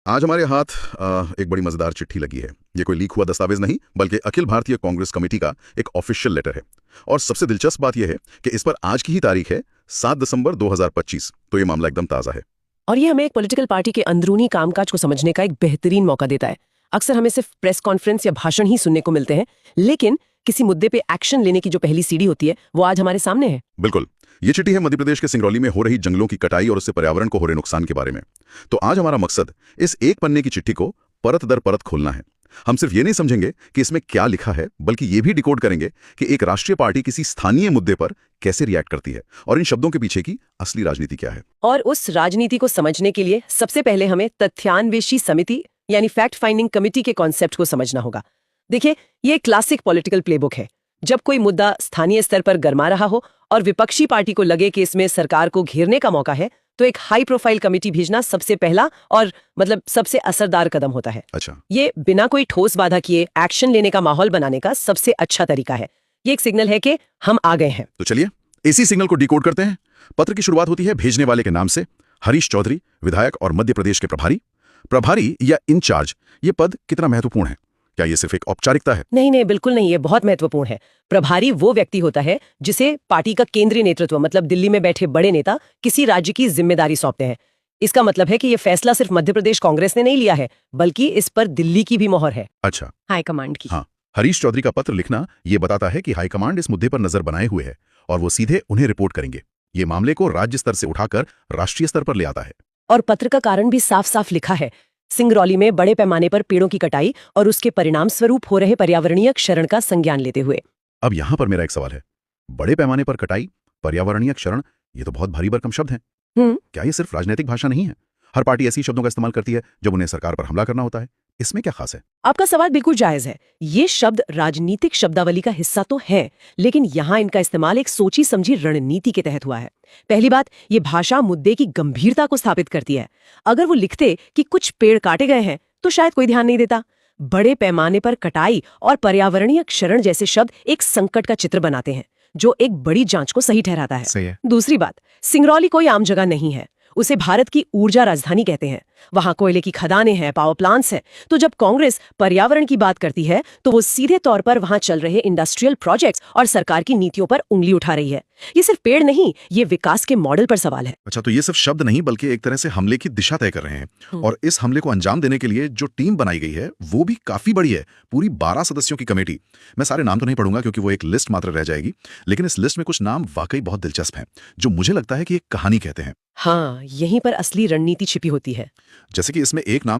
आज हमारे हाथ एक बड़ी मजेदार चिट्ठी लगी है। ये कोई लीक हुआ दस्तावेज नहीं, बल्कि अखिल भारतीय कांग्रेस कमेटी का एक ऑफिशियल लेटर है। और सबसे दिलचस्प बात यह है कि इस पर आज की ही तारीख है 7 दिसंबर 2025। तो ये मामला एकदम ताज़ा है। और ये हमें एक पॉलिटिकल पार्टी के अंदरूनी कामकाज को समझने का एक बेहतरीन मौका देता है। अक्सर हमें सिर्फ प्रेस कॉन्फ्रेंस या भाषण ही सुनने को मिलते हैं, लेकिन किसी मुद्दे पे एक्शन लेने की जो पहली सीढ़ी होती है वो आज हमारे सामने है। बिल्कुल, ये चिट्ठी है मध्य प्रदेश के सिंगरौली में हो रही जंगलों की कटाई और उससे पर्यावरण को हो रहे नुकसान के बारे में। तो आज हमारा मकसद इस एक पन्ने की चिट्ठी को परत दर परत खोलना है। हम सिर्फ ये नहीं समझेंगे कि इसमें क्या लिखा है, बल्कि ये भी डिकोड करेंगे कि एक राष्ट्रीय पार्टी किसी स्थानीय मुद्दे पर कैसे रिएक्ट करती है और इन शब्दों के पीछे की असली राजनीति क्या है। और उस राजनीति को समझने के लिए सबसे पहले हमें तथ्यान्वेषी समिति यानी फैक्ट फाइंडिंग कमेटी के कॉन्सेप्ट को समझना होगा। देखिए, ये क्लासिक पॉलिटिकल प्लेबुक है। जब कोई मुद्दा स्थानीय स्तर पर गरमा रहा हो और विपक्षी पार्टी को लगे कि इसमें सरकार को घेरने का मौका है, तो एक हाई प्रोफाइल कमेटी भेजना सबसे पहला और सबसे असरदार कदम होता है। अच्छा, ये बिना कोई ठोस बाधा किए एक्शन लेने का माहौल बनाने का सबसे अच्छा तरीका है। ये एक सिग्नल है कि हम आ गए हैं। तो चलिए इसी सिग्नल को डिकोड करते हैं। पत्र की शुरुआत होती है भेजने वाले के नाम से। हरीश चौधरी, विधायक और मध्य प्रदेश के प्रभारी या इंचार्ज, ये पद कितना महत्वपूर्ण है? क्या ये सिर्फ एक औपचारिकता है? नहीं, बिल्कुल नहीं। ये बहुत महत्वपूर्ण है। प्रभारी वो व्यक्ति होता है जिसे पार्टी का केंद्रीय नेतृत्व दिल्ली में बैठे बड़े नेता किसी राज्य की जिम्मेदारी सौंपते हैं। इसका मतलब है कि ये फैसला सिर्फ मध्य प्रदेश कांग्रेस ने नहीं लिया है, बल्कि इस पर दिल्ली की भी मोहर है। अच्छा, हाईकमांड की। हाँ, हरीश चौधरी का पत्र लिखना ये बताता है कि हाईकमांड इस मुद्दे पर नजर बनाए हुए है और वो सीधे उन्हें रिपोर्ट करेंगे। ये मामले को राज्य स्तर से उठाकर राष्ट्रीय स्तर पर ले आता है। और पत्र का कारण भी साफ साफ लिखा है। सिंगरौली में बड़े पैमाने पर पेड़ों की कटाई और उसके परिणाम स्वरूप हो रहे पर्यावरणीय क्षरण का संज्ञान लेते हुए। अब यहां पर मेरा एक सवाल है। बड़े पैमाने पर कटाई, पर्यावरणीय क्षरण, ये तो बहुत भारी भरकम शब्द हैं। क्या ये सिर्फ राजनीतिक भाषा नहीं है? हर पार्टी ऐसी शब्दों का इस्तेमाल करती है जब उन्हें सरकार पर हमला करना होता है। इसमें क्या खास है? आपका सवाल बिल्कुल जायज है। ये शब्द राजनीतिक शब्दावली का हिस्सा तो है, लेकिन यहाँ इनका इस्तेमाल एक सोची समझी रणनीति के तहत हुआ है। पहली बात, ये भाषा मुद्दे की गंभीरता को स्थापित करती है। अगर वो लिखते कि कुछ पेड़ काटे गए हैं तो शायद कोई ध्यान नहीं देता। बड़े पैमाने पर कटाई और पर्यावरणीय क्षरण जैसे शब्द एक संकट का चित्र बनाते हैं, जो एक बड़ी जांच को सही ठहराता है। सही है। दूसरी बात, सिंगरौली कोई आम जगह नहीं है। उसे भारत की ऊर्जा राजधानी कहते हैं। वहां कोयले की खदानें हैं, पावर प्लांट्स हैं। तो जब कांग्रेस पर्यावरण की बात करती है तो वो सीधे तौर पर वहां चल रहे इंडस्ट्रियल प्रोजेक्ट्स और सरकार की नीतियों पर उंगली उठा रही है। ये सिर्फ पेड़ नहीं, ये विकास के मॉडल पर सवाल है। अच्छा, तो ये सिर्फ शब्द नहीं, बल्कि एक तरह से हमले की दिशा तय कर रहे हैं। और इस हमले को अंजाम देने के लिए जो टीम बनाई गई है वो भी काफी बड़ी है। पूरी 12 सदस्यों की कमेटी। मैं सारे नाम तो नहीं पढ़ूंगा क्योंकि वो एक लिस्ट मात्र रह जाएगी, लेकिन इस लिस्ट में कुछ नाम वाकई बहुत दिलचस्प हैं, जो मुझे लगता है कि एक कहानी कहते हैं। हाँ, यहीं पर असली रणनीति छिपी होती है। जैसे कि इसमें एक नाम